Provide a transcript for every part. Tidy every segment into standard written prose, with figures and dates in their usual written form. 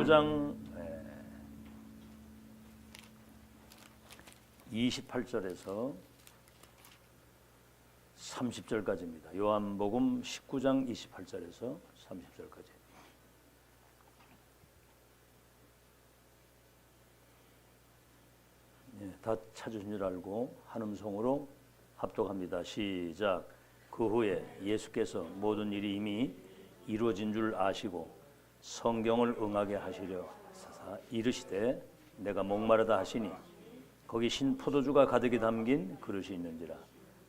15장 28절에서 30절까지입니다. 요한복음 19장 28절에서 30절까지. 다 찾으신 줄 알고 한 음성으로 합독합니다. 시작. 그 후에 예수께서 모든 일이 이미 이루어진 줄 아시고 성경을 응하게 하시려 하사 이르시되 내가 목마르다 하시니 거기 신 포도주가 가득히 담긴 그릇이 있는지라.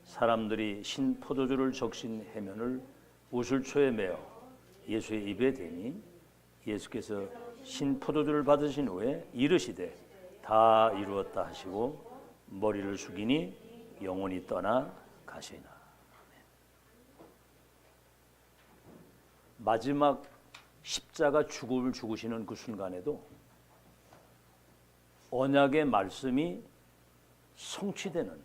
사람들이 신 포도주를 적신 해면을 우슬초에 메어 예수의 입에 대니 예수께서 신 포도주를 받으신 후에 이르시되 다 이루었다 하시고 머리를 숙이니 영혼이 떠나 가시나. 마지막 십자가 죽음을 죽으시는 그 순간에도 언약의 말씀이 성취되는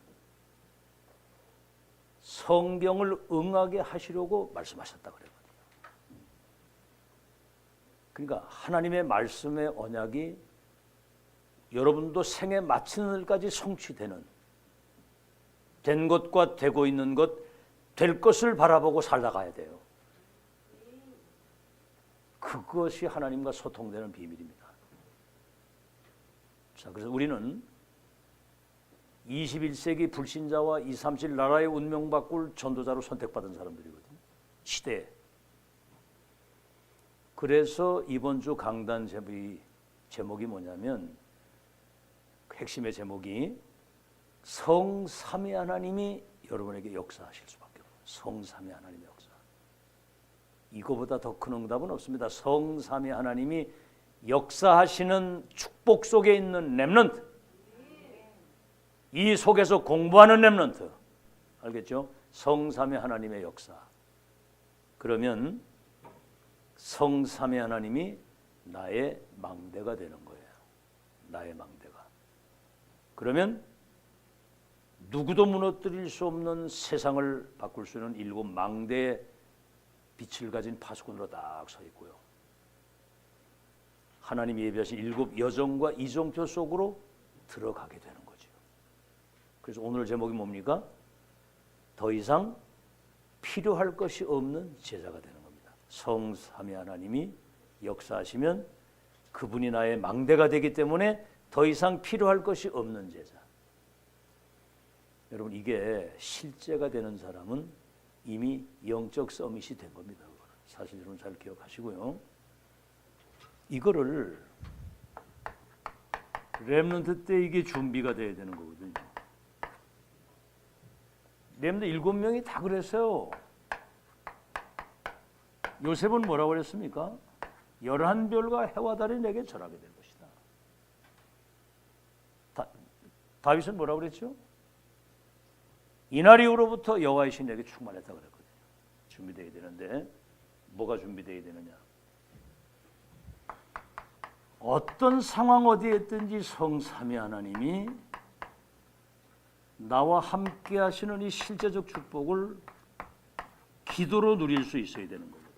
성경을 응하게 하시려고 말씀하셨다 그랬거든요. 그러니까 하나님의 말씀의 언약이 여러분도 생에 마치는 날까지 성취되는, 된 것과 되고 있는 것, 될 것을 바라보고 살아가야 돼요. 그것이 하나님과 소통되는 비밀입니다. 자, 그래서 우리는 21세기 불신자와 237 나라의 운명 바꿀 전도자로 선택받은 사람들이거든요. 시대에. 그래서 이번 주 강단 제목이 뭐냐면, 핵심의 제목이 성삼위 하나님이 여러분에게 역사하실 수밖에 없어요. 성삼위 하나님의 역사. 이거보다 더 큰 응답은 없습니다. 성삼위 하나님이 역사하시는 축복 속에 있는 렘넌트, 이 속에서 공부하는 렘넌트, 알겠죠? 성삼위 하나님의 역사. 그러면 성삼위 하나님이 나의 망대가 되는 거예요. 나의 망대가. 그러면 누구도 무너뜨릴 수 없는 세상을 바꿀 수 있는 7 망대의 빛을 가진 파수꾼으로 딱 서 있고요. 하나님이 예비하신 7 여정과 이정표 속으로 들어가게 되는 거죠. 그래서 오늘 제목이 뭡니까? 더 이상 필요할 것이 없는 제자가 되는 겁니다. 성삼위 하나님이 역사하시면 그분이 나의 망대가 되기 때문에 더 이상 필요할 것이 없는 제자. 여러분, 이게 실제가 되는 사람은 이미 영적 서밋이 된 겁니다. 사실 여러분 잘 기억하시고요. 이거를 렘넌트 때 이게 준비가 돼야 되는 거거든요. 렘넌트 7명이 다 그랬어요. 요셉은 뭐라고 그랬습니까? 11별과 해와 달이 내게 절하게 될 것이다. 다윗은 뭐라고 그랬죠? 이날 이후로부터 여호와의 신이 내게 충만했다고 그랬거든요. 준비되어야 되는데 뭐가 준비되어야 되느냐? 어떤 상황 어디에 있든지 성삼위 하나님이 나와 함께 하시는 이 실제적 축복을 기도로 누릴 수 있어야 되는 거거든요.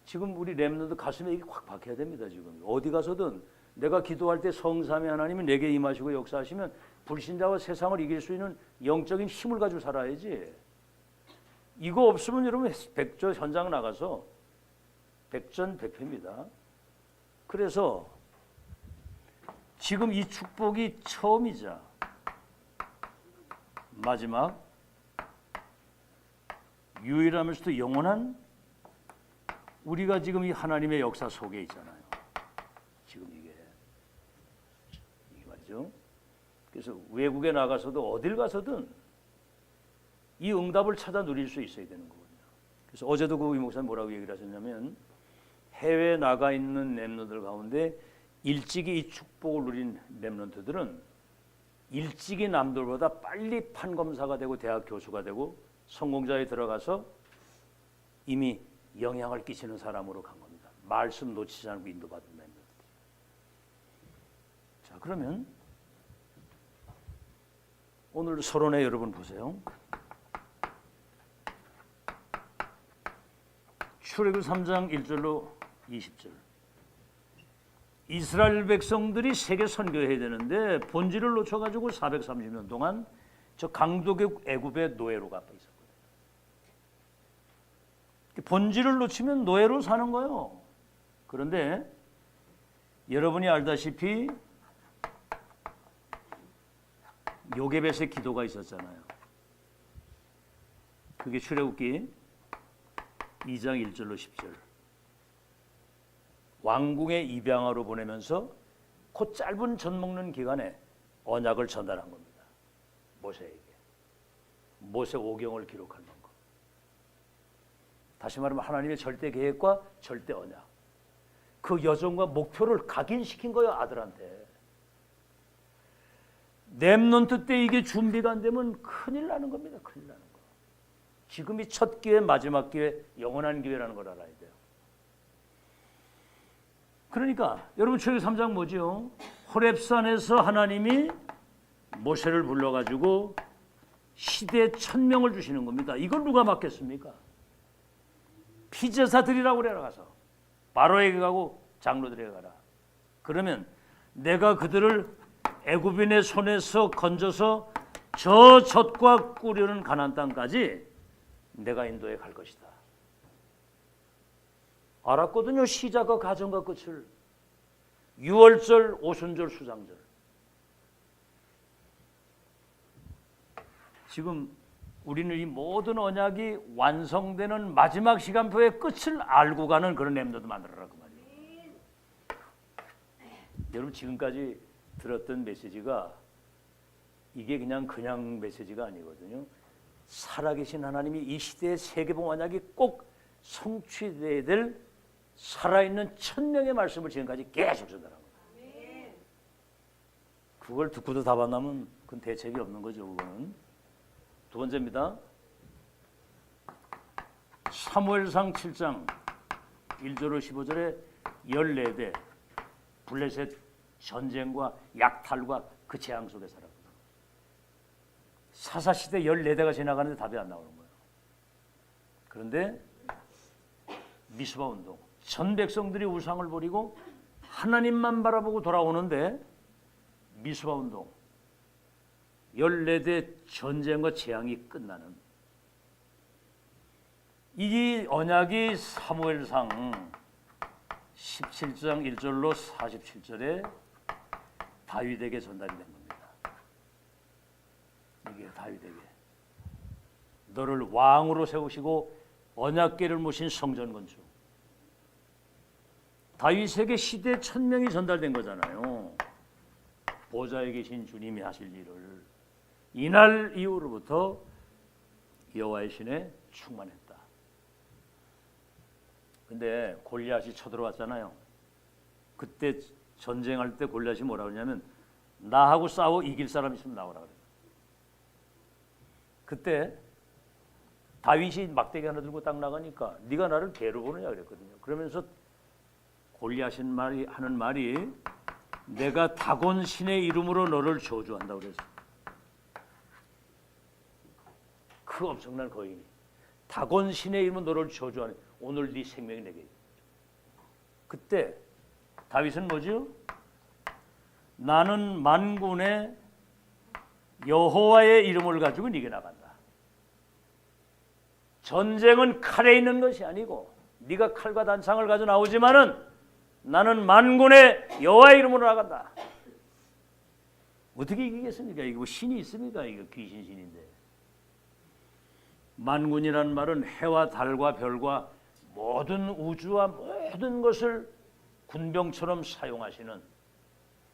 지금 우리 렘넌트 가슴에 이게 확 박혀야 됩니다. 지금 어디 가서든 내가 기도할 때 성삼위 하나님이 내게 임하시고 역사하시면 불신자와 세상을 이길 수 있는 영적인 힘을 가지고 살아야지. 이거 없으면 여러분 백조 현장 나가서 백전백패입니다. 그래서 지금 이 축복이 처음이자 마지막 유일하면서도 영원한 우리가 지금 이 하나님의 역사 속에 있잖아요. 지금 이게 말이죠. 그래서 외국에 나가서도 어딜 가서든 이 응답을 찾아 누릴 수 있어야 되는 거거든요. 그래서 어제도 그 목사님 뭐라고 얘기를 하셨냐면, 해외에 나가 있는 렘넌트들 가운데 일찍이 이 축복을 누린 렘넌트들은 일찍이 남들보다 빨리 판검사가 되고 대학 교수가 되고 성공자에 들어가서 이미 영향을 끼치는 사람으로 간 겁니다. 말씀 놓치지 않고 인도받은 렘넌트. 자, 그러면 오늘 서론에 여러분 보세요. 출애굽 3장 1절로 20절. 이스라엘 백성들이 세계 선교해야 되는데 본질을 놓쳐가지고 430년 동안 저 강도국 애굽의 노예로 가 있었거든요. 본질을 놓치면 노예로 사는 거예요. 그런데 여러분이 알다시피 요게벳의 기도가 있었잖아요. 그게 출애굽기 2장 1절로 10절. 왕궁의 입양아로 보내면서 그 짧은 젖 먹는 기간에 언약을 전달한 겁니다. 모세에게. 모세 오경을 기록한 거. 다시 말하면 하나님의 절대 계획과 절대 언약. 그 여정과 목표를 각인시킨 거예요, 아들한테. 렘넌트 때 이게 준비가 안 되면 큰일 나는 겁니다. 큰일 나는 거. 지금이 첫 기회, 마지막 기회, 영원한 기회라는 걸 알아야 돼요. 그러니까 여러분 출애굽기 3장 뭐죠? 호렙산에서 하나님이 모세를 불러가지고 시대 천명을 주시는 겁니다. 이걸 누가 맡겠습니까? 피제사들이라고 그래라 가서 바로에게 가고 장로들에게 가라. 그러면 내가 그들을 애굽인의 손에서 건져서 저 젖과 꿀이는 가나안 땅까지 내가 인도해 갈 것이다. 알았거든요. 시작과 가정과 끝을. 유월절, 오순절, 수장절. 지금 우리는 이 모든 언약이 완성되는 마지막 시간표의 끝을 알고 가는 그런 렘넌트 만들어라 그 말이에요. 여러분 지금까지 들었던 메시지가 이게 그냥 메시지가 아니거든요. 살아계신 하나님이 이 시대의 세계봉 언약이 꼭 성취돼야 될 살아있는 천명의 말씀을 지금까지 계속 전달한 거예요. 그걸 듣고도 답 안 나면 그건 대책이 없는 거죠. 그거는. 두 번째입니다. 사무엘상 7장 1절로 15절에 14대 블레셋 전쟁과 약탈과 그 재앙 속에 살았거든요. 사사시대 14대가 지나가는데 답이 안 나오는 거예요. 그런데 미스바 운동, 전 백성들이 우상을 버리고 하나님만 바라보고 돌아오는데 미스바 운동, 14대 전쟁과 재앙이 끝나는 이 언약이 사무엘상 17장 1절로 47절에 다윗에게 전달이 된 겁니다. 이게 다윗에게 너를 왕으로 세우시고 언약궤를 모신 성전 건축. 다윗에게 시대 천명이 전달된 거잖아요. 보좌에 계신 주님이 하실 일을. 이날 이후로부터 여호와의 신에 충만했다. 근데 골리앗이 쳐들어왔잖아요. 그때 전쟁할 때 골리앗이 뭐라고 하냐면 나하고 싸워 이길 사람 있으면 나오라 그래요. 그때 다윗이 막대기 하나 들고 딱 나가니까 네가 나를 개로 보느냐 그랬거든요. 그러면서 골리앗이 하는 말이 내가 다곤 신의 이름으로 너를 저주한다고 그랬어요. 그 엄청난 거인이 다곤 신의 이름으로 너를 저주하는 오늘 네 생명이 내게 있다. 그때 다윗은 뭐죠? 나는 만군의 여호와의 이름을 가지고 네게 나간다. 전쟁은 칼에 있는 것이 아니고 네가 칼과 단창을 가지고 나오지만은 나는 만군의 여호와의 이름으로 나간다. 어떻게 이기겠습니까? 이거 뭐 신이 있습니까? 이거 귀신 신인데. 만군이라는 말은 해와 달과 별과 모든 우주와 모든 것을 군병처럼 사용하시는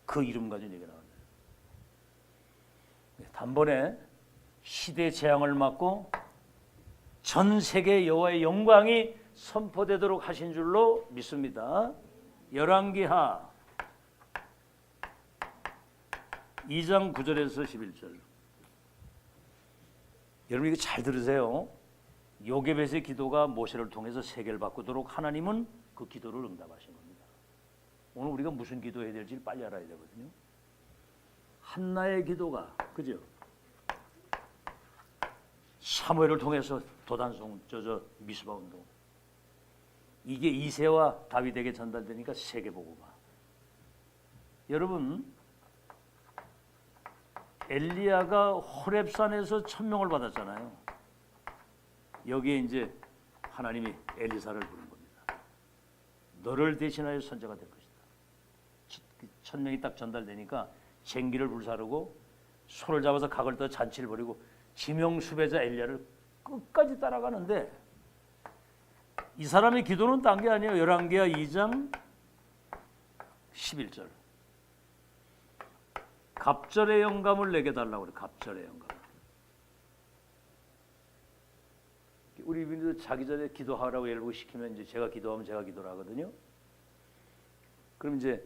그 이름 가지고 얘기 나옵니다. 단번에 시대 재앙을 막고 전 세계 여호와의 영광이 선포되도록 하신 줄로 믿습니다. 열왕기하 2장 9절에서 11절. 여러분 이거 잘 들으세요. 요게벳의 기도가 모세를 통해서 세계를 바꾸도록 하나님은 그 기도를 응답하신 겁니다. 오늘 우리가 무슨 기도해야 될지 빨리 알아야 되거든요. 한나의 기도가 그죠? 사무엘을 통해서 도단성 미스바 운동. 이게 이새와 다윗에게 전달되니까 세계보고가. 여러분, 엘리야가 호렙산에서 천명을 받았잖아요. 여기에 이제 하나님이 엘리사를 부른 겁니다. 너를 대신하여 선지자가 될 것이다. 천명이 딱 전달되니까 쟁기를 불사르고 소를 잡아서 각을 떠 잔치를 벌이고 지명수배자 엘리야를 끝까지 따라가는데, 이 사람의 기도는 딴 게 아니에요. 열왕기하 2장 11절. 갑절의 영감을 내게 달라고 그래. 갑절의 영감. 우리 민들 자기 전에 기도하라고 예를 시키면 이제 제가 기도하면 제가 기도를 하거든요. 그럼 이제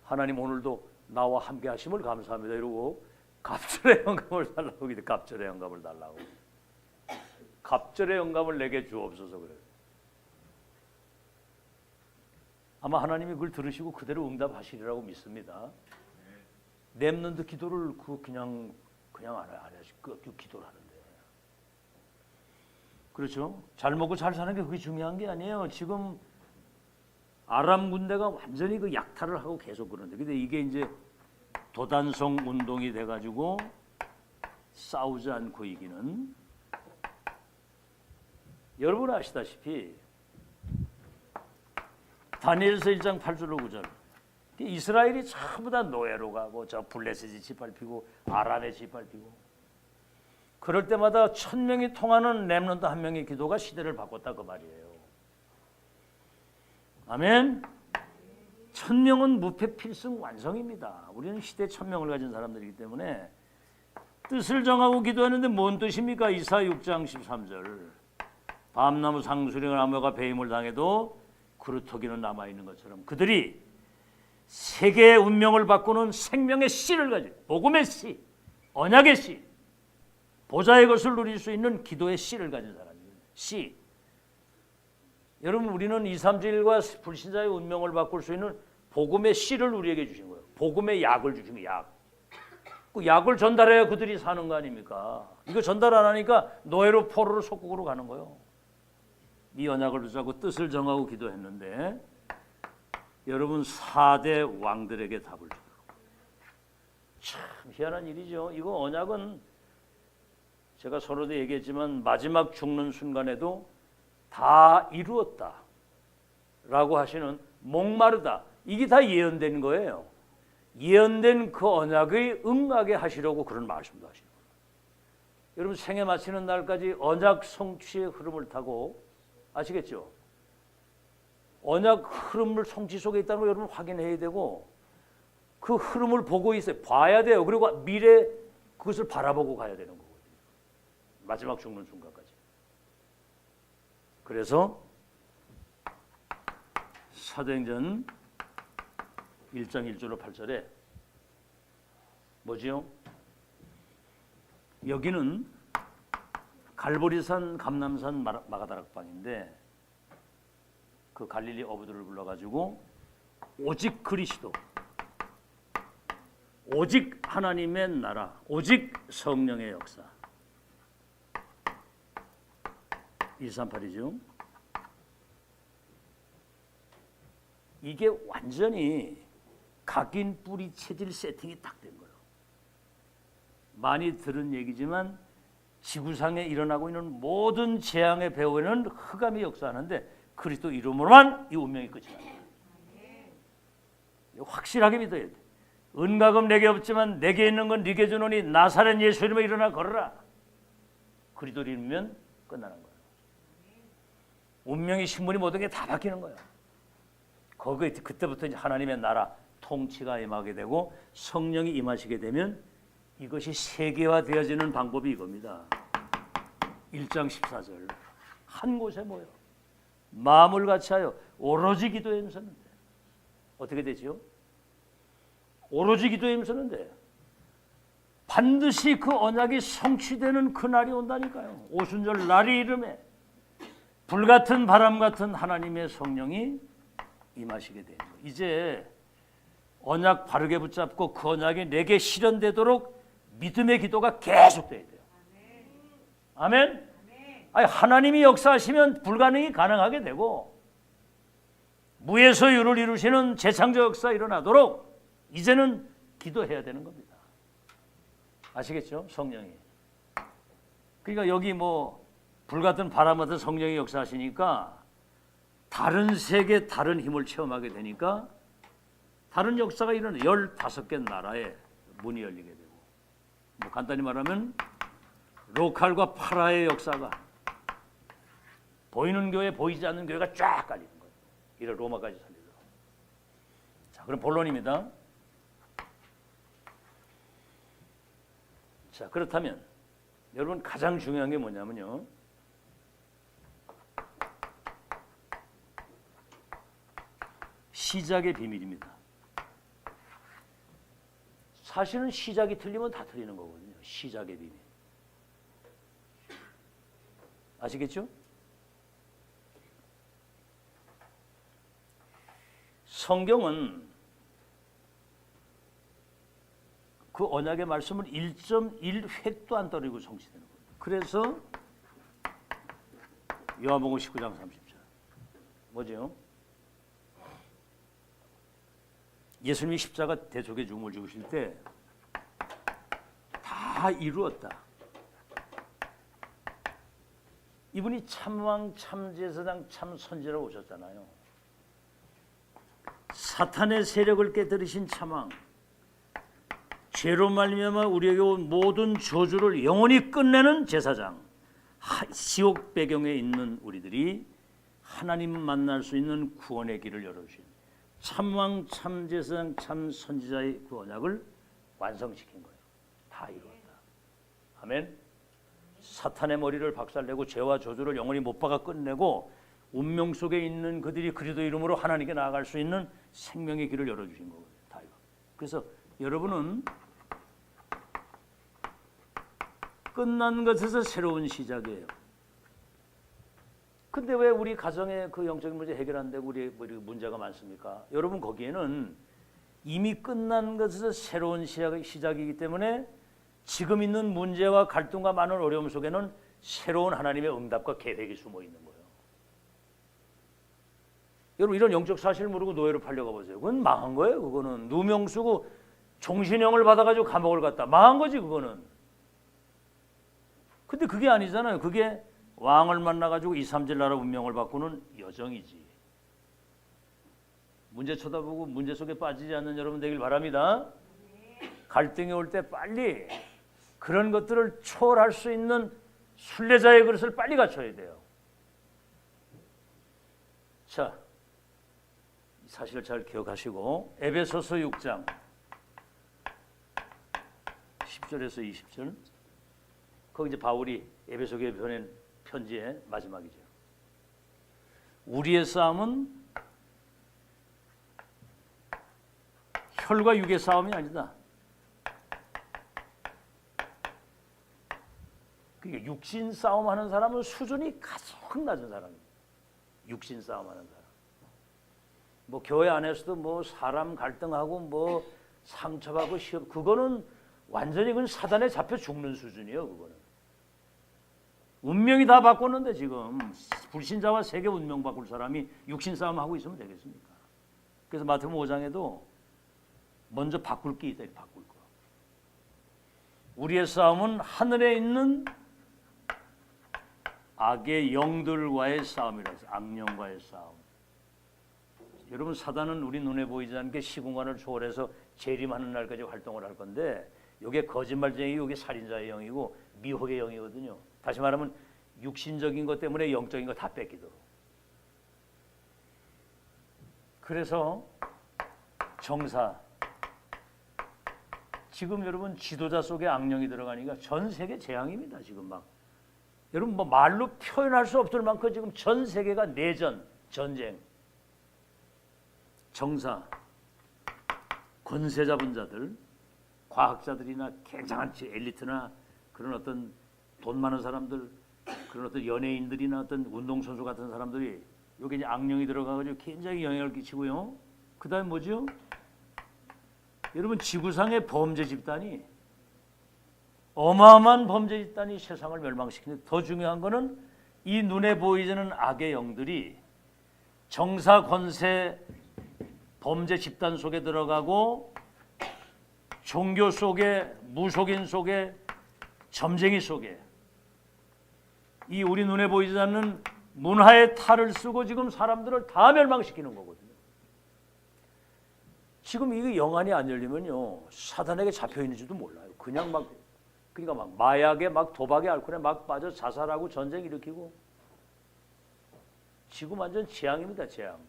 하나님 오늘도 나와 함께 하심을 감사합니다 이러고 갑절의 영감을 달라고 기도. 갑절의 영감을 달라고. 갑절의 영감을 내게 주옵소서 그래요. 아마 하나님이 그걸 들으시고 그대로 응답하시리라고 믿습니다. 렘넌트 기도를 그냥 안 해야지. 그 기도를 하는데. 그렇죠? 잘 먹고 잘 사는 게 그게 중요한 게 아니에요. 지금 아람 군대가 완전히 그 약탈을 하고 계속 그러는데, 근데 이게 이제 도단성 운동이 돼가지고 싸우지 않고 이기는. 여러분 아시다시피 다니엘서 1장 8절로 9절. 이스라엘이 전부 다 노예로 가고 저 블레셋이 짓밟히고 아람에 짓밟히고, 그럴 때마다 1000명이 통하는 렘넌트 한 명의 기도가 시대를 바꿨다 그 말이에요. 아멘. 1000명은 무패 필승 완성입니다. 우리는 시대 1000명을 가진 사람들이기 때문에 뜻을 정하고 기도하는데 뭔 뜻입니까? 이사 6장 13절. 밤나무 상수령을 나무가 배임을 당해도 그루터기는 남아있는 것처럼 그들이 세계의 운명을 바꾸는 생명의 씨를 가진, 복음의 씨, 언약의 씨, 보좌의 것을 누릴 수 있는 기도의 씨를 가진 사람이에요. 씨. 여러분, 우리는 2, 3, 7과 불신자의 운명을 바꿀 수 있는 복음의 씨를 우리에게 주신 거예요. 복음의 약을 주신 거예요. 약. 그 약을 전달해야 그들이 사는 거 아닙니까? 이거 전달 안 하니까 노예로 포로로 속국으로 가는 거예요. 이 언약을 붙잡고 뜻을 정하고 기도했는데, 여러분 4대 왕들에게 답을 주더라고요. 참 희한한 일이죠. 이거 언약은 제가 서로도 얘기했지만 마지막 죽는 순간에도 다 이루었다 라고 하시는, 목마르다, 이게 다 예언된 거예요. 예언된 그 언약의 응하게 하시려고 그런 말씀도 하시는 거예요. 여러분 생애 마치는 날까지 언약 성취의 흐름을 타고, 아시겠죠? 언약 흐름을 성취 속에 있다는 걸 여러분 확인해야 되고, 그 흐름을 보고 있어요. 봐야 돼요. 그리고 미래 그것을 바라보고 가야 되는 거거든요. 마지막 죽는 순간까지. 그래서 사도행전 1장 1절로 8절에 뭐지요? 여기는 갈보리산, 감남산, 마가다락방인데 그 갈릴리 어부들을 불러가지고 오직 그리스도, 오직 하나님의 나라, 오직 성령의 역사. 138이죠. 이게 완전히 각인 뿌리 체질 세팅이 딱 된 거예요. 많이 들은 얘기지만 지구상에 일어나고 있는 모든 재앙의 배후에는 흑암이 역사하는데 그리스도 이름으로만 이 운명이 끝이 납니다. 확실하게 믿어야 돼. 은과금 내게 없지만 내게 있는 건 네게 주노니 나사렛 예수 이름으로 일어나 걸어라. 그리스도 이름이면 끝나는 거예요. 운명이 신분이 모든 게 다 바뀌는 거예요. 거기에 그때부터 이제 하나님의 나라 통치가 임하게 되고 성령이 임하시게 되면 이것이 세계화되어지는 방법이 이겁니다. 1장 14절. 한 곳에 모여 마음을 같이하여 오로지 기도에 힘쓰는데 어떻게 되지요? 오로지 기도에 힘쓰는데 반드시 그 언약이 성취되는 그 날이 온다니까요. 오순절 날이 이름에 불같은 바람 같은 하나님의 성령이 임하시게 되는 거예요. 이제 언약 바르게 붙잡고 그 언약이 내게 실현되도록 믿음의 기도가 계속돼야 돼요. 아멘. 아니, 하나님이 역사하시면 불가능이 가능하게 되고 무에서 유를 이루시는 재창조 역사 일어나도록 이제는 기도해야 되는 겁니다. 아시겠죠? 성령이. 그러니까 여기 뭐 불같은 바람 같은 성령이 역사하시니까 다른 세계 다른 힘을 체험하게 되니까 다른 역사가 일어나 15개 나라에 문이 열리게 되고, 뭐 간단히 말하면 로컬과 파라의 역사가 보이는 교회 보이지 않는 교회가 쫙 깔리는 거예요. 이래 로마까지 살리도록. 자, 그럼 본론입니다. 자, 그렇다면 여러분 가장 중요한 게 뭐냐면요, 시작의 비밀입니다. 사실은 시작이 틀리면 다 틀리는 거거든요. 시작의 비밀. 아시겠죠? 성경은 그 언약의 말씀을 1.1획도 안 떨어지고 성취되는 거예요. 그래서 요한복음 19장 30절 뭐죠? 예수님이 십자가 대속의 죽음을 죽으실 때 다 이루었다. 이분이 참왕, 참제사장, 참선지자로 오셨잖아요. 사탄의 세력을 깨뜨리신 참왕, 죄로 말미암아 우리에게 온 모든 저주를 영원히 끝내는 제사장, 지옥 배경에 있는 우리들이 하나님 만날 수 있는 구원의 길을 열어주신 참왕, 참제사장, 참선지자의 그 언약을 완성시킨 거예요. 다 이루었다. 아멘. 사탄의 머리를 박살내고 죄와 저주를 영원히 못 박아 끝내고 운명 속에 있는 그들이 그리스도 이름으로 하나님께 나아갈 수 있는 생명의 길을 열어주신 거예요. 다 이거. 그래서 여러분은 끝난 것에서 새로운 시작이에요. 근데 왜 우리 가정의 그 영적인 문제 해결 안 되고 우리 문제가 많습니까? 여러분 거기에는 이미 끝난 것에서 새로운 시작이기 때문에 지금 있는 문제와 갈등과 많은 어려움 속에는 새로운 하나님의 응답과 계획이 숨어 있는 거예요. 여러분 이런 영적 사실을 모르고 노예로 팔려가 보세요. 그건 망한 거예요. 그거는 누명 쓰고 종신형을 받아가지고 감옥을 갔다. 망한 거지 그거는. 근데 그게 아니잖아요. 그게 왕을 만나가지고 2, 3질 나라 운명을 바꾸는 여정이지. 문제 쳐다보고 문제 속에 빠지지 않는 여러분 되길 바랍니다. 갈등이 올 때 빨리 그런 것들을 초월할 수 있는 순례자의 그릇을 빨리 갖춰야 돼요. 자, 사실을 잘 기억하시고 에베소서 6장 10절에서 20절 거기 이제 바울이 에베소 교회에 보낸 편지의 마지막이죠. 우리의 싸움은 혈과 육의 싸움이 아니다. 그러니까 육신 싸움하는 사람은 수준이 가장 낮은 사람이에요. 육신 싸움하는 사람. 뭐 교회 안에서도 뭐 사람 갈등하고 뭐 상처받고 시험 그거는 완전히 그건 사단에 잡혀 죽는 수준이에요. 그거는 운명이 다 바꿨는데 지금 불신자와 세계 운명 바꿀 사람이 육신 싸움 하고 있으면 되겠습니까? 그래서 마태복음 5장에도 먼저 바꿀 게 있다. 바꿀 거. 우리의 싸움은 하늘에 있는 악의 영들과의 싸움이라서 악령과의 싸움. 여러분 사단은 우리 눈에 보이지 않게 시공간을 초월해서 재림하는 날까지 활동을 할 건데 이게 거짓말쟁이, 이게 살인자의 영이고 미혹의 영이거든요. 다시 말하면 육신적인 것 때문에 영적인 거 다 뺏기도록. 그래서 정사 지금 여러분 지도자 속에 악령이 들어가니까 전 세계 재앙입니다. 지금 막 여러분 뭐 말로 표현할 수 없을 만큼 지금 전 세계가 내전, 전쟁, 정사, 권세 잡은 자들, 과학자들이나 굉장한 엘리트나 그런 어떤 돈 많은 사람들, 그런 어떤 연예인들이나 어떤 운동선수 같은 사람들이 여기 이제 악령이 들어가가지고 굉장히 영향을 끼치고요. 그 다음에 뭐죠? 여러분 지구상의 범죄 집단이 어마어마한 범죄 집단이 세상을 멸망시키는데 더 중요한 거는 이 눈에 보이지는 악의 영들이 정사 권세 범죄 집단 속에 들어가고 종교 속에 무속인 속에 점쟁이 속에 이 우리 눈에 보이지 않는 문화의 탈을 쓰고 지금 사람들을 다 멸망시키는 거거든요. 지금 이게 영안이 안 열리면요 사단에게 잡혀 있는지도 몰라요. 그냥 막 그러니까 막 마약에 막 도박에 알코올에 막 빠져 자살하고 전쟁 일으키고 지금 완전 재앙입니다. 재앙.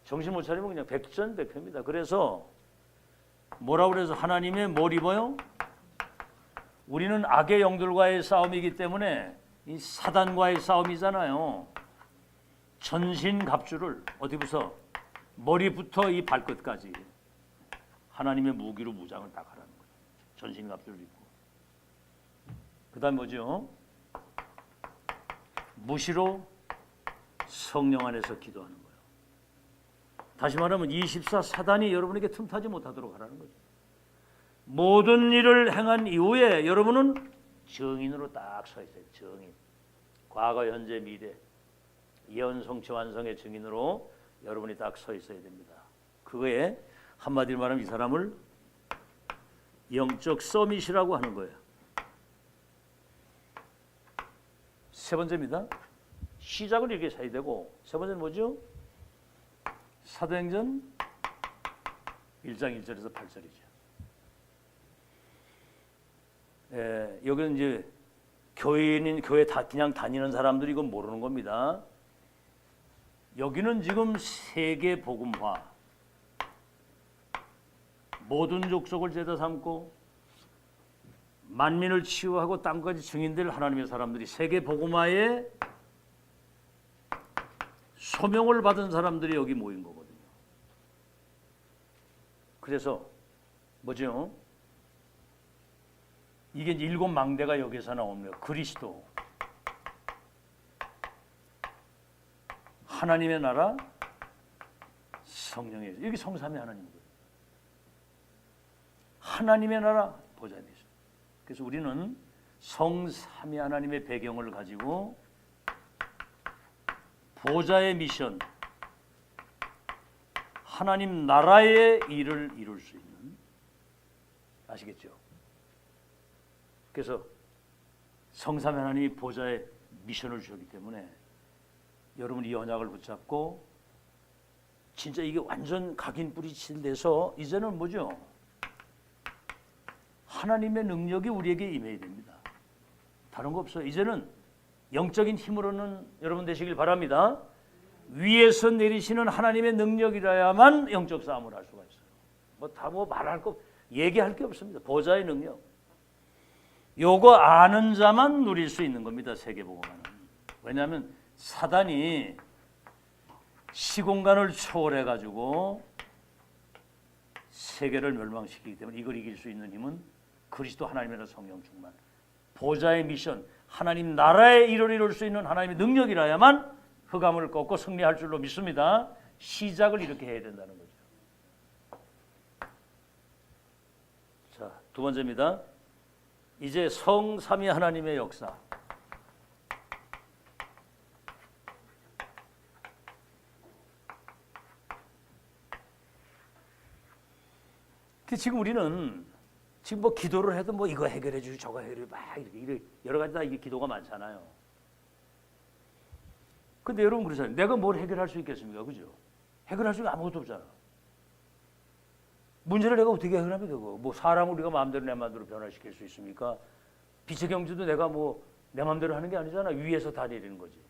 정신 못 차리면 그냥 백전백패입니다. 그래서 뭐라 그래서 하나님의 뭘 입어요? 우리는 악의 영들과의 싸움이기 때문에 이 사단과의 싸움이잖아요. 전신갑주를 어디부터 머리부터 이 발끝까지 하나님의 무기로 무장을 딱 하라는 거예요. 전신갑주를 입고. 그다음 뭐죠? 무시로 성령 안에서 기도하는 거예요. 다시 말하면 24 사단이 여러분에게 틈타지 못하도록 하라는 거죠. 모든 일을 행한 이후에 여러분은 증인으로 딱 서 있어요. 증인. 과거, 현재, 미래. 예언 성취 완성의 증인으로 여러분이 딱 서 있어야 됩니다. 그거에 한마디로 말하면 이 사람을 영적 서밋이라고 하는 거예요. 세 번째입니다. 시작을 이렇게 해야 되고 세 번째는 뭐죠? 사도행전 1장 1절에서 8절이죠. 여기는 이제 교회인인 교회 다 그냥 다니는 사람들이 이건 모르는 겁니다. 여기는 지금 세계 복음화, 모든 족속을 제자 삼고 만민을 치유하고 땅까지 증인될 하나님의 사람들이 세계 복음화에 소명을 받은 사람들이 여기 모인 거거든요. 그래서 뭐죠? 이게 일곱 망대가 여기서 나옵니다. 그리스도, 하나님의 나라, 성령의 여기 성삼위 하나님이거든요. 하나님의 나라 보좌에 계셔. 그래서 우리는 성삼위 하나님의 배경을 가지고 보좌의 미션, 하나님 나라의 일을 이룰 수 있는, 아시겠죠? 그래서 성삼위 하나님이 보좌의 미션을 주셨기 때문에 여러분이 이 언약을 붙잡고 진짜 이게 완전 각인 뿌리친 데서 이제는 뭐죠? 하나님의 능력이 우리에게 임해야 됩니다. 다른 거 없어요. 이제는 영적인 힘으로는 여러분 되시길 바랍니다. 위에서 내리시는 하나님의 능력이라야만 영적 싸움을 할 수가 있어요. 뭐 말할 거, 얘기할 게 없습니다. 보좌의 능력. 요거 아는 자만 누릴 수 있는 겁니다. 세계복음화는. 왜냐하면 사단이 시공간을 초월해 가지고 세계를 멸망시키기 때문에 이걸 이길 수 있는 힘은 그리스도 하나님의 성령 충만, 보좌의 미션, 하나님 나라의 일을 이룰 수 있는 하나님의 능력이라야만 흑암을 꺾고 승리할 줄로 믿습니다. 시작을 이렇게 해야 된다는 거죠. 자, 두 번째입니다. 이제 성삼위 하나님의 역사. 지금 우리는 지금 뭐 기도를 해도 뭐 이거 해결해 주고 저거 해결해 막 이렇게 여러 가지 다 이게 기도가 많잖아요. 근데 여러분 그러잖아요. 내가 뭘 해결할 수 있겠습니까? 그죠? 해결할 수 있는 아무것도 없잖아. 문제를 내가 어떻게 해결합니까? 뭐 사람을 우리가 마음대로 내 마음대로 변화시킬 수 있습니까? 빛의 경주도 내가 뭐 내 마음대로 하는 게 아니잖아. 위에서 다 내리는 거지.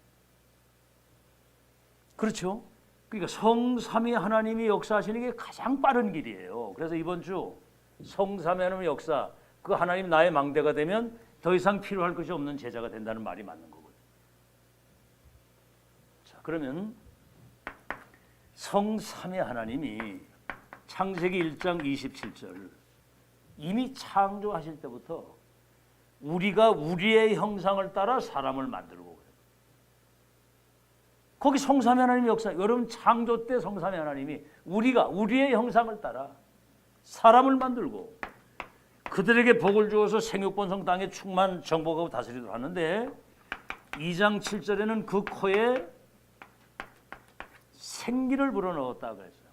그렇죠? 그러니까 성삼위 하나님이 역사하시는 게 가장 빠른 길이에요. 그래서 이번 주 성삼위 하나님의 역사, 그 하나님 나의 망대가 되면 더 이상 필요할 것이 없는 제자가 된다는 말이 맞는 거거든요. 자, 그러면 성삼위 하나님이 창세기 1장 27절 이미 창조하실 때부터 우리가 우리의 형상을 따라 사람을 만들고 그래요. 거기 성삼위 하나님의 역사, 여러분 창조 때 성삼위 하나님이 우리가 우리의 형상을 따라 사람을 만들고 그들에게 복을 주어서 생육번성 땅에 충만 정복하고 다스리도록 하는데 2장 7절에는 그 코에 생기를 불어넣었다 그랬어요.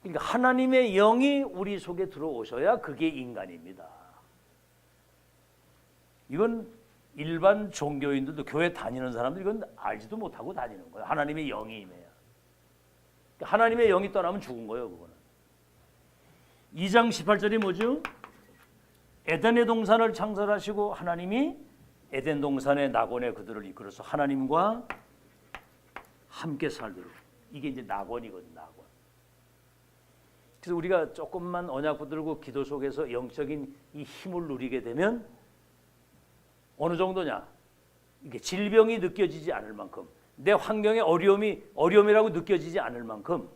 그러니까 하나님의 영이 우리 속에 들어오셔야 그게 인간입니다. 이건 일반 종교인들도 교회 다니는 사람들 이건 알지도 못하고 다니는 거예요. 하나님의 영이 임해야. 그러니까 하나님의 영이 떠나면 죽은 거예요. 그거는. 2장 18절이 뭐죠? 에덴의 동산을 창설하시고 하나님이 에덴 동산의 낙원에 그들을 이끌어서 하나님과 함께 살도록. 이게 이제 낙원이거든요. 낙원. 그래서 우리가 조금만 언약 붙들고 기도 속에서 영적인 이 힘을 누리게 되면 어느 정도냐? 이게 질병이 느껴지지 않을 만큼, 내 환경의 어려움이라고 느껴지지 않을 만큼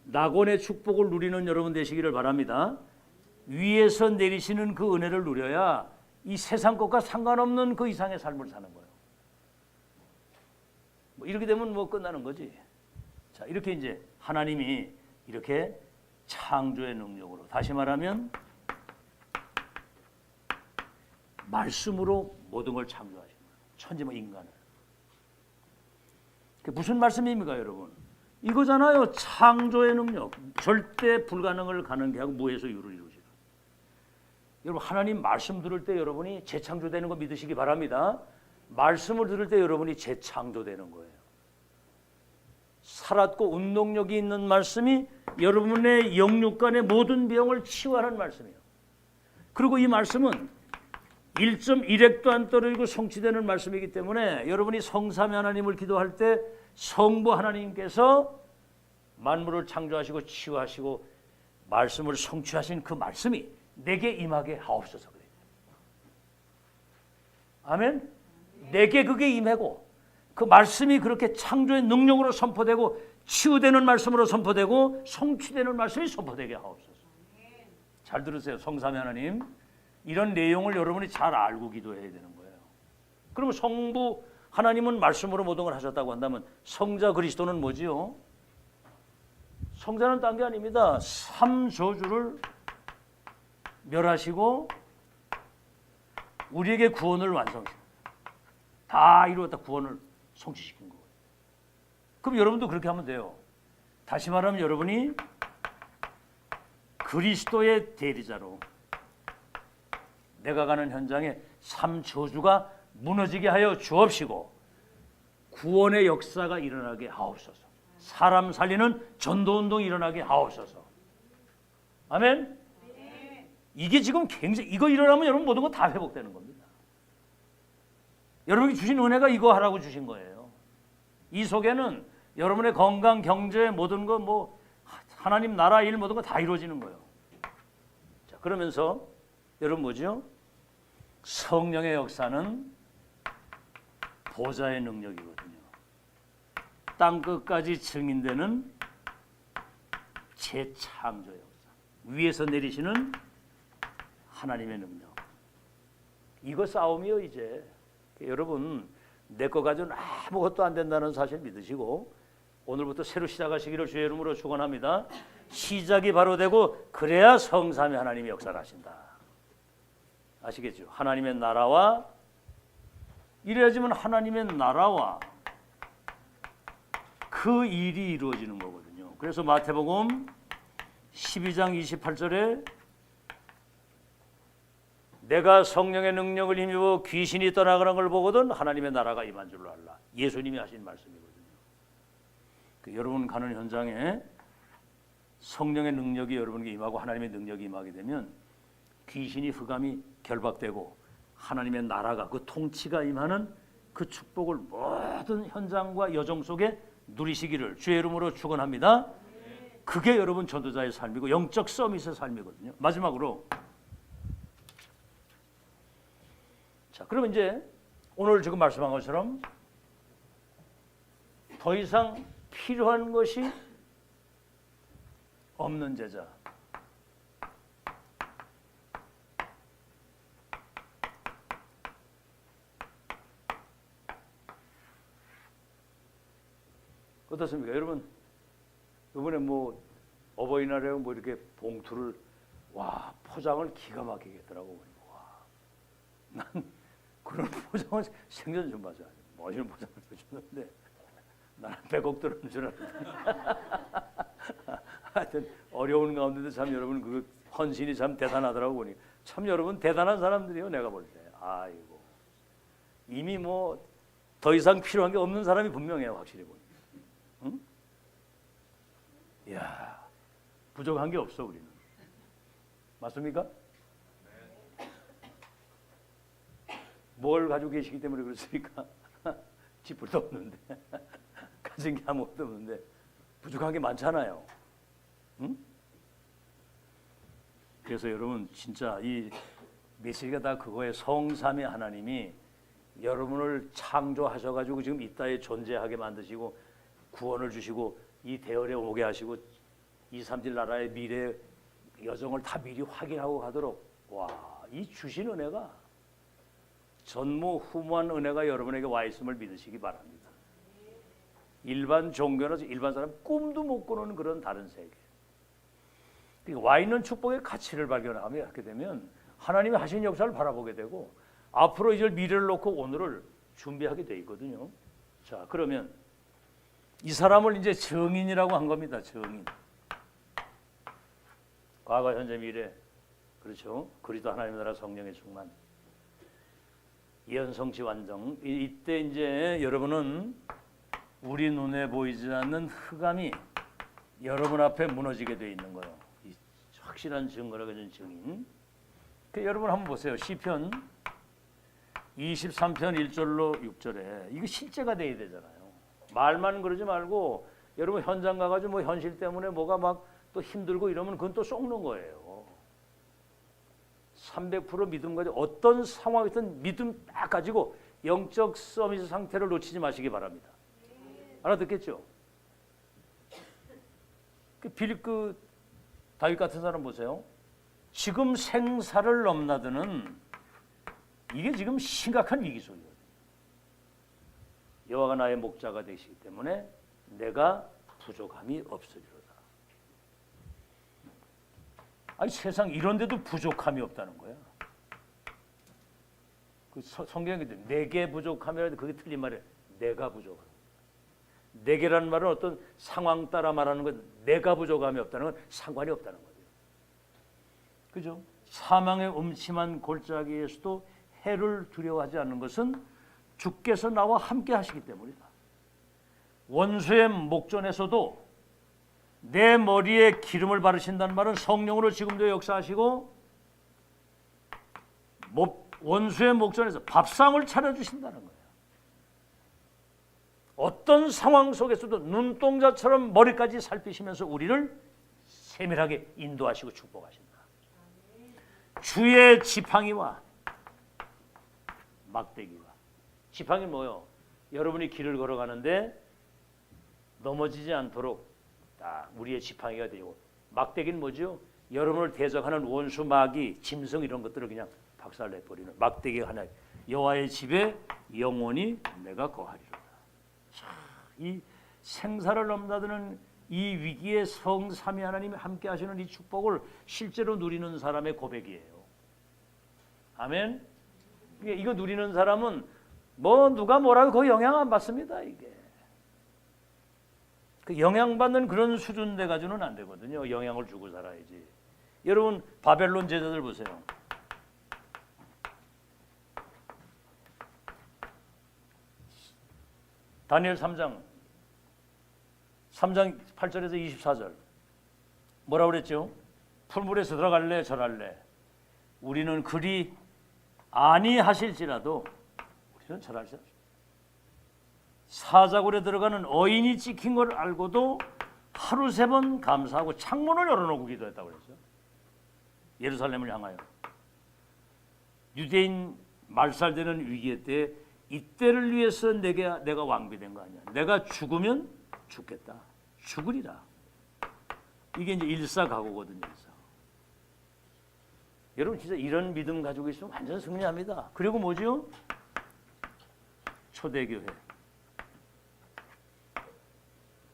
낙원의 축복을 누리는 여러분 되시기를 바랍니다. 위에서 내리시는 그 은혜를 누려야 이 세상 것과 상관없는 그 이상의 삶을 사는 거예요. 뭐 이렇게 되면 뭐 끝나는 거지. 자, 이렇게 이제 하나님이 이렇게 창조의 능력으로, 다시 말하면 말씀으로 모든 걸 창조하신 거예요. 천지와 인간을. 그게 무슨 말씀입니까, 여러분? 이거잖아요. 창조의 능력. 절대 불가능을 가능케 하고 무에서 유를 이루시라. 여러분, 하나님 말씀 들을 때 여러분이 재창조되는 거 믿으시기 바랍니다. 말씀을 들을 때 여러분이 재창조되는 거예요. 살았고 운동력이 있는 말씀이 여러분의 영육간의 모든 병을 치유하는 말씀이에요. 그리고 이 말씀은 1.1핵도 안 떨어지고 성취되는 말씀이기 때문에 여러분이 성삼위 하나님을 기도할 때 성부 하나님께서 만물을 창조하시고 치유하시고 말씀을 성취하신 그 말씀이 내게 임하게 하옵소서 그래요. 아멘. 내게 그게 임하고 그 말씀이 그렇게 창조의 능력으로 선포되고 치유되는 말씀으로 선포되고 성취되는 말씀이 선포되게 하옵소서. 잘 들으세요. 성삼위 하나님. 이런 내용을 여러분이 잘 알고 기도해야 되는 거예요. 그러면 성부 하나님은 말씀으로 모든 걸 하셨다고 한다면 성자 그리스도는 뭐지요? 성자는 딴 게 아닙니다. 삼저주를 멸하시고 우리에게 구원을 완성시켰다. 다 이루었다. 구원을 성취시킨 거예요. 그럼 여러분도 그렇게 하면 돼요. 다시 말하면 여러분이 그리스도의 대리자로 내가 가는 현장에 삼저주가 무너지게 하여 주옵시고 구원의 역사가 일어나게 하옵소서. 사람 살리는 전도운동이 일어나게 하옵소서. 아멘. 이게 지금 굉장히 이거 일어나면 여러분 모든 거 다 회복되는 겁니다. 여러분이 주신 은혜가 이거 하라고 주신 거예요. 이 속에는 여러분의 건강, 경제 모든 거 뭐 하나님 나라 일 모든 거 다 이루어지는 거예요. 자, 그러면서 여러분 뭐죠? 성령의 역사는 보좌의 능력이거든요. 땅 끝까지 증인되는 재창조의 역사. 위에서 내리시는 하나님의 능력. 이거 싸움이요 이제. 여러분 내 거 가지고는 아무것도 안 된다는 사실 믿으시고 오늘부터 새로 시작하시기를 주의 이름으로 축원합니다. 시작이 바로 되고 그래야 성삼위 하나님이 역사를 하신다. 아시겠죠? 하나님의 나라와 이래야지만 하나님의 나라와 그 일이 이루어지는 거거든요. 그래서 마태복음 12장 28절에 내가 성령의 능력을 힘입어 귀신이 떠나가는 걸 보거든 하나님의 나라가 임한 줄로 알라. 예수님이 하신 말씀이거든요. 여러분 가는 현장에 성령의 능력이 여러분에게 임하고 하나님의 능력이 임하게 되면 귀신이 흑암이 결박되고 하나님의 나라가 그 통치가 임하는 그 축복을 모든 현장과 여정 속에 누리시기를 주의 이름으로 축원합니다. 그게 여러분 전도자의 삶이고 영적 서밋의 삶이거든요. 마지막으로 자, 그러면 이제 오늘 지금 말씀한 것처럼 더 이상 필요한 것이 없는 제자. 어떻습니까? 여러분, 이번에 뭐 어버이날에 뭐 이렇게 봉투를 와 포장을 기가 막히게 했더라고. 와, 난 그런 포장을 생전 좀 봐서 어지는 보상을 줬는데 나는 100억 들어오는 줄 알았는데 하여튼 어려운 가운데도 참 여러분 그 헌신이 참 대단하더라고 보니 참 여러분 대단한 사람들이에요. 내가 볼 때 아이고 이미 뭐 더 이상 필요한 게 없는 사람이 분명해요. 확실히 보니. 응? 이야 부족한 게 없어 우리는. 맞습니까? 뭘 가지고 계시기 때문에 그렇습니까? 지불도 없는데 가진 게 아무것도 없는데 부족한 게 많잖아요. 응? 그래서 여러분 진짜 이 메시지가 다 그거에 성삼위 하나님이 여러분을 창조하셔가지고 지금 이 땅에 존재하게 만드시고 구원을 주시고 이 대열에 오게 하시고 2, 3질 나라의 미래 여정을 다 미리 확인하고 가도록 와, 이 주신 은혜가 전무후무한 은혜가 여러분에게 와 있음을 믿으시기 바랍니다. 일반 종교나 일반 사람 꿈도 못 꾸는 그런 다른 세계. 와 있는 축복의 가치를 발견하게 되면 하나님이 하신 역사를 바라보게 되고 앞으로 이제 미래를 놓고 오늘을 준비하게 돼 있거든요. 자, 그러면 이 사람을 이제 증인이라고 한 겁니다. 증인. 과거, 현재, 미래. 그렇죠. 그리스도 하나님의 나라 성령의 충만. 예언성취 완성. 이때 이제 여러분은 우리 눈에 보이지 않는 흑암이 여러분 앞에 무너지게 돼 있는 거예요. 이 확실한 증거를 가진 증인. 여러분 한번 보세요. 시편 23편 1절로 6절에 이거 실제가 돼야 되잖아요. 말만 그러지 말고 여러분 현장 가가지고 뭐 현실 때문에 뭐가 막 또 힘들고 이러면 그건 또 썩는 거예요. 300% 믿음 가지고 어떤 상황이든 믿음 딱 가지고 영적 서비스 상태를 놓치지 마시기 바랍니다. 알아듣겠죠? 그 다윗 같은 사람 보세요. 지금 생사를 넘나드는 이게 지금 심각한 위기 속이거든요. 여호와가 나의 목자가 되시기 때문에 내가 부족함이 없으리로다. 아니 세상 이런데도 부족함이 없다는 거야. 그 성경에 내게 부족함이라도 그게 틀린 말이에요. 내가 부족함. 내게라는 말은 어떤 상황 따라 말하는 건 내가 부족함이 없다는 건 상관이 없다는 거예요. 그죠? 사망의 음침한 골짜기에서도 해를 두려워하지 않는 것은 주께서 나와 함께 하시기 때문이다. 원수의 목전에서도 내 머리에 기름을 바르신다는 말은 성령으로 지금도 역사하시고 원수의 목전에서 밥상을 차려주신다는 거예요. 어떤 상황 속에서도 눈동자처럼 머리까지 살피시면서 우리를 세밀하게 인도하시고 축복하신다. 주의 지팡이와 막대기와. 지팡이 뭐요? 여러분이 길을 걸어가는데 넘어지지 않도록 딱 우리의 지팡이가 되고, 막대기는 뭐죠? 여러분을 대적하는 원수, 마귀, 짐승 이런 것들을 그냥 박살내버리는 막대기가 하나. 여호와의 집에 영원히 내가 거하리로다. 이 생사를 넘나드는 이 위기에 성삼위 하나님이 함께 하시는 이 축복을 실제로 누리는 사람의 고백이에요. 아멘. 이거 누리는 사람은 뭐 누가 뭐라고 그 영향 안 받습니다. 이게 그 영향받는 그런 수준 돼 가지고는 안 되거든요. 영향을 주고 살아야지. 여러분 바벨론 제자들 보세요. 다니엘 3장 8절에서 24절 뭐라고 그랬죠? 풀물에서 들어갈래 절할래. 우리는 그리 아니하실지라도 우리는 절할 수 없습니다. 사자굴에 들어가는 어인이 찍힌 걸 알고도 하루 3번 감사하고 창문을 열어놓고 기도했다고 그랬죠. 예루살렘을 향하여. 유대인 말살되는 위기 때 이때를 위해서 내가 왕비된 거 아니야. 내가 죽으면 죽겠다. 죽으리라. 이게 이제 일사각오거든요. 여러분 진짜 이런 믿음 가지고 있으면 완전 승리합니다. 그리고 뭐죠? 초대교회.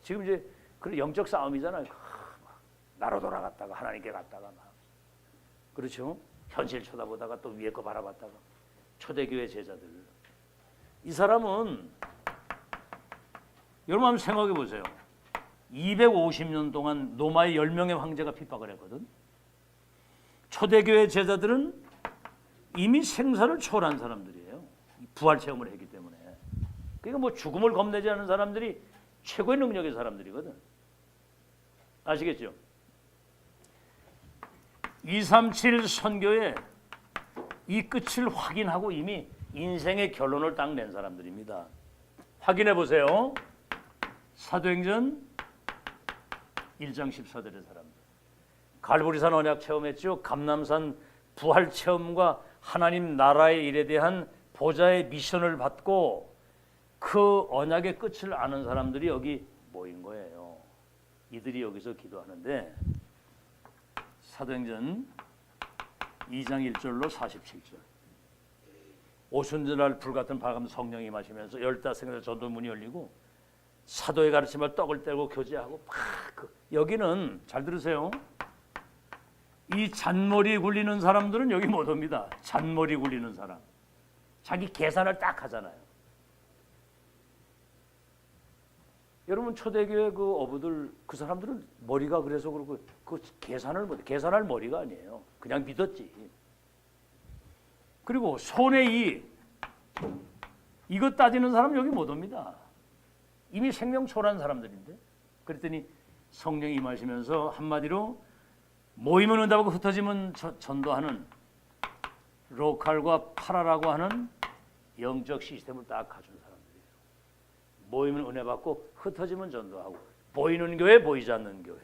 지금 이제 그런 영적 싸움이잖아요. 나로 돌아갔다가 하나님께 갔다가 막. 그렇죠? 현실 쳐다보다가 또 위에 거 바라봤다가. 초대교회 제자들. 이 사람은 여러분 한번 생각해 보세요. 250년 동안 로마의 10명의 황제가 핍박을 했거든. 초대교회 제자들은 이미 생사를 초월한 사람들이에요. 부활 체험을 했기 때문에. 그러니까 뭐 죽음을 겁내지 않는 사람들이 최고의 능력의 사람들이거든. 아시겠죠? 237 선교에 이 끝을 확인하고 이미 인생의 결론을 딱 낸 사람들입니다. 확인해 보세요. 사도행전 1장 14절의 사람들. 갈보리산 언약 체험했죠. 감남산 부활 체험과 하나님 나라의 일에 대한 보좌의 미션을 받고 그 언약의 끝을 아는 사람들이 여기 모인 거예요. 이들이 여기서 기도하는데 사도행전 2장 1절로 47절. 오순절날 불같은 밝은 성령이 임하시면서 15명의 전도문이 열리고 사도의 가르침을 떡을 떼고 교제하고 여기는 잘 들으세요. 이 잔머리 굴리는 사람들은 여기 못 옵니다. 잔머리 굴리는 사람. 자기 계산을 딱 하잖아요. 여러분 초대교회 그 어부들 그 사람들은 머리가 그래서 그렇고 그 계산할 머리가 아니에요. 그냥 믿었지. 그리고 손에 이거 따지는 사람 여기 못 옵니다. 이미 생명 초월한 사람들인데. 그랬더니 성령이 임하시면서 한마디로 모이면 응답하고 흩어지면 전도하는 로컬과 파라라고 하는 영적 시스템을 딱 갖춘 사람들이에요. 모이면 은혜 받고 흩어지면 전도하고 보이는 교회 보이지 않는 교회.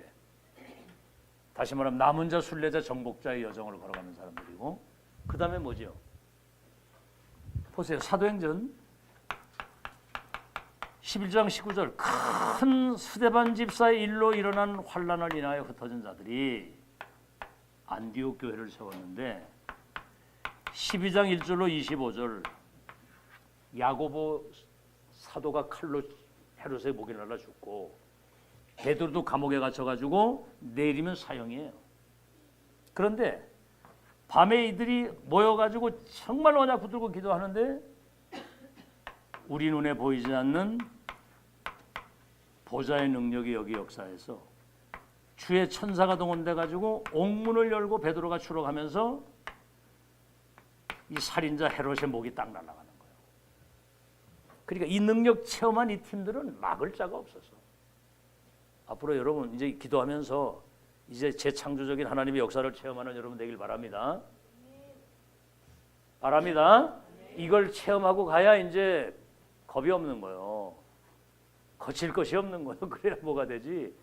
다시 말하면 남은 자 순례자 정복자의 여정을 걸어가는 사람들이고 그 다음에 뭐죠? 보세요. 사도행전 11장 19절 큰 스데반 집사의 일로 일어난 환난을 인하여 흩어진 자들이 안디옥 교회를 세웠는데 12장 1절로 25절 야고보 사도가 칼로 헤롯의 목에 날라 죽고 베드로도 감옥에 갇혀가지고 내일이면 사형이에요. 그런데 밤에 이들이 모여가지고 정말 언약 붙들고 기도하는데 우리 눈에 보이지 않는 보좌의 능력이 여기 역사에서 주의 천사가 동원돼가지고 옥문을 열고 베드로가 추락하면서 이 살인자 헤롯의 목이 딱 날아가는 거예요. 그러니까 이 능력 체험한 이 팀들은 막을 자가 없어서 앞으로 여러분 이제 기도하면서 이제 재창조적인 하나님의 역사를 체험하는 여러분 되길 바랍니다. 바랍니다. 이걸 체험하고 가야 이제 겁이 없는 거예요. 거칠 것이 없는 거예요. 그래야 뭐가 되지.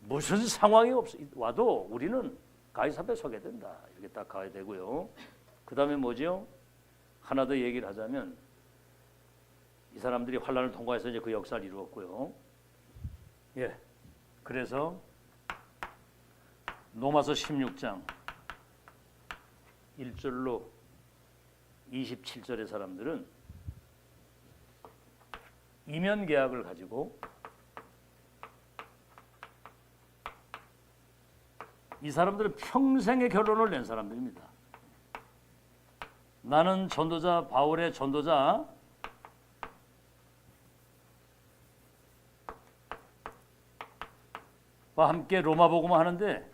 무슨 상황이 와도 우리는 가이사 앞에 서게 된다. 이렇게 딱 가야 되고요. 그 다음에 뭐죠? 하나 더 얘기를 하자면 이 사람들이 환난을 통과해서 이제 그 역사를 이루었고요. 예. 그래서 로마서 16장 1절로 27절의 사람들은 이면 계약을 가지고 이 사람들은 평생의 결론을 낸 사람들입니다. 나는 전도자 바울의 전도자와 함께 로마 복음을 하는데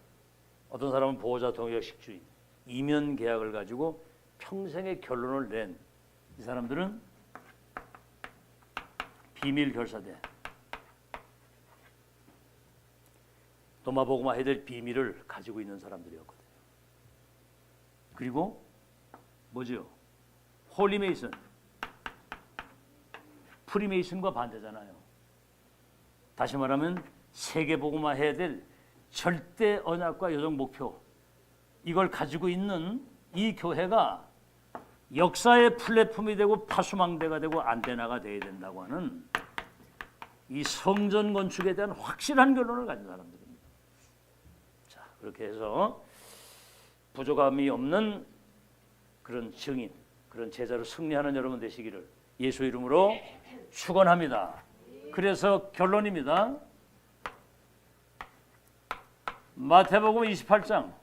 어떤 사람은 보호자 동역식주의 이면 계약을 가지고 평생의 결론을 낸 이 사람들은 비밀 결사대 로마 복음화 해야 될 비밀을 가지고 있는 사람들이었거든요. 그리고 뭐죠? 홀리메이슨 프리메이슨과 반대잖아요. 다시 말하면 세계 복음화 해야 될 절대 언약과 여정 목표 이걸 가지고 있는 이 교회가 역사의 플랫폼이 되고 파수망대가 되고 안테나가 되어야 된다고 하는 이 성전 건축에 대한 확실한 결론을 가진 사람들입니다. 자, 그렇게 해서 부족함이 없는 그런 증인, 그런 제자로 승리하는 여러분 되시기를 예수 이름으로 축원합니다. 그래서 결론입니다. 마태복음 28장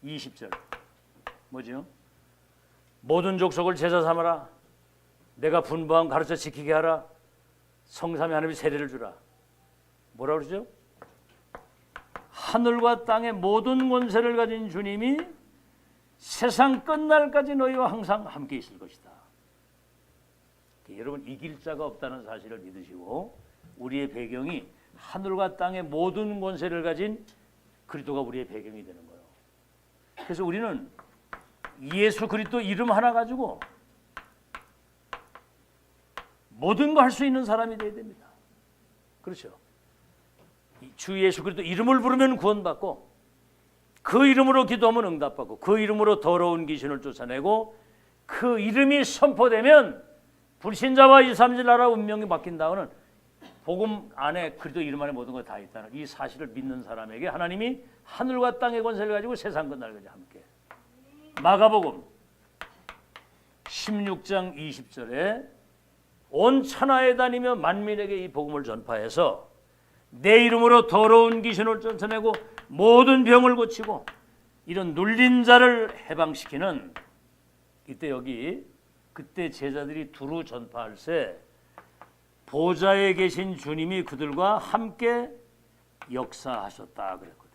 20절 뭐죠? 모든 족속을 제자 삼아라. 내가 분부함 가르쳐 지키게 하라. 성삼위 하나님이 세례를 주라. 뭐라 그러죠? 하늘과 땅의 모든 권세를 가진 주님이 세상 끝날까지 너희와 항상 함께 있을 것이다. 여러분, 이길 자가 없다는 사실을 믿으시고 우리의 배경이 하늘과 땅의 모든 권세를 가진 그리스도가 우리의 배경이 되는 거예요. 그래서 우리는 예수 그리스도 이름 하나 가지고 모든 거 할 수 있는 사람이 되어야 됩니다. 그렇죠? 주 예수 그리스도 이름을 부르면 구원받고, 그 이름으로 기도하면 응답받고, 그 이름으로 더러운 귀신을 쫓아내고, 그 이름이 선포되면 불신자와 2, 3일 나라 운명이 바뀐다고는 복음 안에 그리스도 이름 안에 모든 거 다 있다는 이 사실을 믿는 사람에게 하나님이 하늘과 땅의 권세를 가지고 세상 끝날까지 함께. 마가복음 16장 20절에 온 천하에 다니며 만민에게 이 복음을 전파해서 내 이름으로 더러운 귀신을 쫓아내고 모든 병을 고치고 이런 눌린 자를 해방시키는, 이때 여기 그때 제자들이 두루 전파할 때 보좌에 계신 주님이 그들과 함께 역사하셨다 그랬거든요.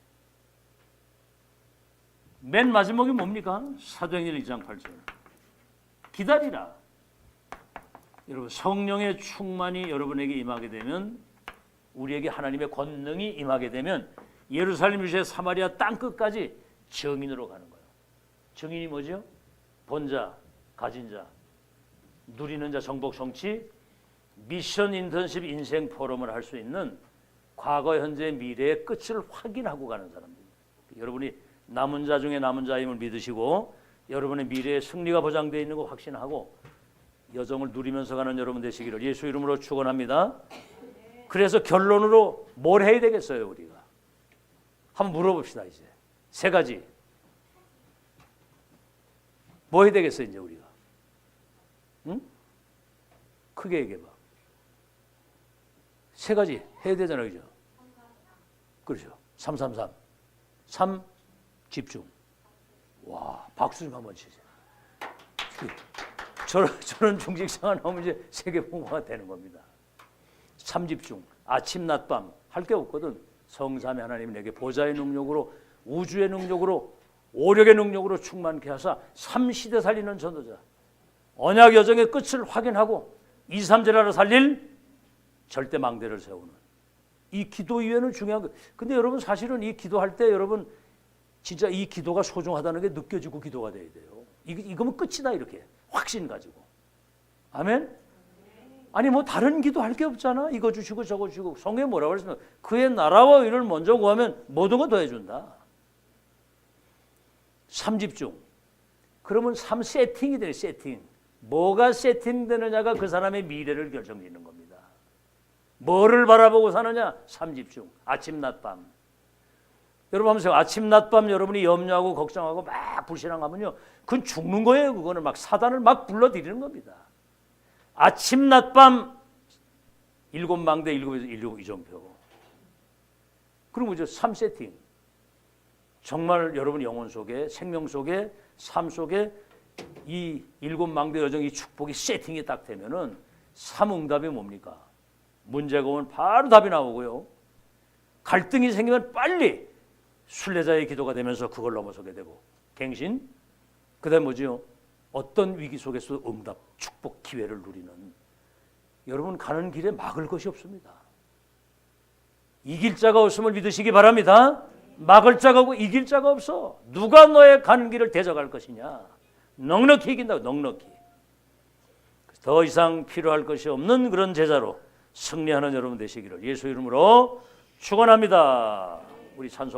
맨 마지막이 뭡니까? 사도행전 2장 8절. 기다리라. 여러분, 성령의 충만이 여러분에게 임하게 되면, 우리에게 하나님의 권능이 임하게 되면 예루살렘 유시의 사마리아 땅끝까지 증인으로 가는 거예요. 증인이 뭐죠? 본자, 가진 자, 누리는 자, 정복, 성취, 미션 인턴십 인생 포럼을 할 수 있는 과거, 현재, 미래의 끝을 확인하고 가는 사람들. 여러분이 남은 자 중에 남은 자임을 믿으시고 여러분의 미래의 승리가 보장되어 있는 거 확신하고 여정을 누리면서 가는 여러분 되시기를 예수 이름으로 축원합니다. 그래서 결론으로 뭘 해야 되겠어요? 우리가 한번 물어봅시다. 이제 세 가지 뭐 해야 되겠어요? 이제 우리가 응? 크게 얘기해봐. 세 가지 해야 되잖아요. 그죠? 그렇죠. 333 3 집중. 와, 박수 좀 한번 치세요. 저런 중직생활 나오면 이제 세계봉화가 되는 겁니다. 3집중. 아침 낮밤 할 게 없거든. 성삼위 하나님 내게 보좌의 능력으로, 우주의 능력으로, 오력의 능력으로 충만케 하사 3시대 살리는 전도자, 언약 여정의 끝을 확인하고 2, 3제라를 살릴 절대 망대를 세우는 이 기도 이외에는 중요한 거. 근데 여러분, 사실은 이 기도할 때 여러분 진짜 이 기도가 소중하다는 게 느껴지고 기도가 돼야 돼요. 이거면 끝이다, 이렇게 확신 가지고. 아멘. 아니 뭐 다른 기도할 게 없잖아. 이거 주시고 저거 주시고. 성경에 뭐라고 그랬으면 그의 나라와 의를 먼저 구하면 모든 거 더해준다. 3집중. 그러면 3세팅이 되네. 세팅. 뭐가 세팅되느냐가 그 사람의 미래를 결정짓는 겁니다. 뭐를 바라보고 사느냐? 3집중. 아침 낮밤. 여러분 한번 보세요. 아침 낮밤 여러분이 염려하고 걱정하고 막 불신앙하면요, 그건 죽는 거예요. 그거는 막 사단을 막 불러들이는 겁니다. 아침 낮밤 7망대 7 이정표. 그리고 이제 3세팅. 정말 여러분 영혼 속에, 생명 속에, 삶 속에 이 7망대 여정, 이 축복이 세팅이 딱 되면은 3응답이 뭡니까? 문제가 오면 바로 답이 나오고요. 갈등이 생기면 빨리 순례자의 기도가 되면서 그걸 넘어서게 되고, 갱신, 그다음 뭐지요? 어떤 위기 속에서 응답, 축복, 기회를 누리는. 여러분 가는 길에 막을 것이 없습니다. 이길 자가 없음을 믿으시기 바랍니다. 막을 자가 없고 이길 자가 없어. 누가 너의 가는 길을 대적할 것이냐? 넉넉히 이긴다고, 넉넉히. 더 이상 필요할 것이 없는 그런 제자로 승리하는 여러분 되시기를 예수 이름으로 축원합니다. 우리 찬송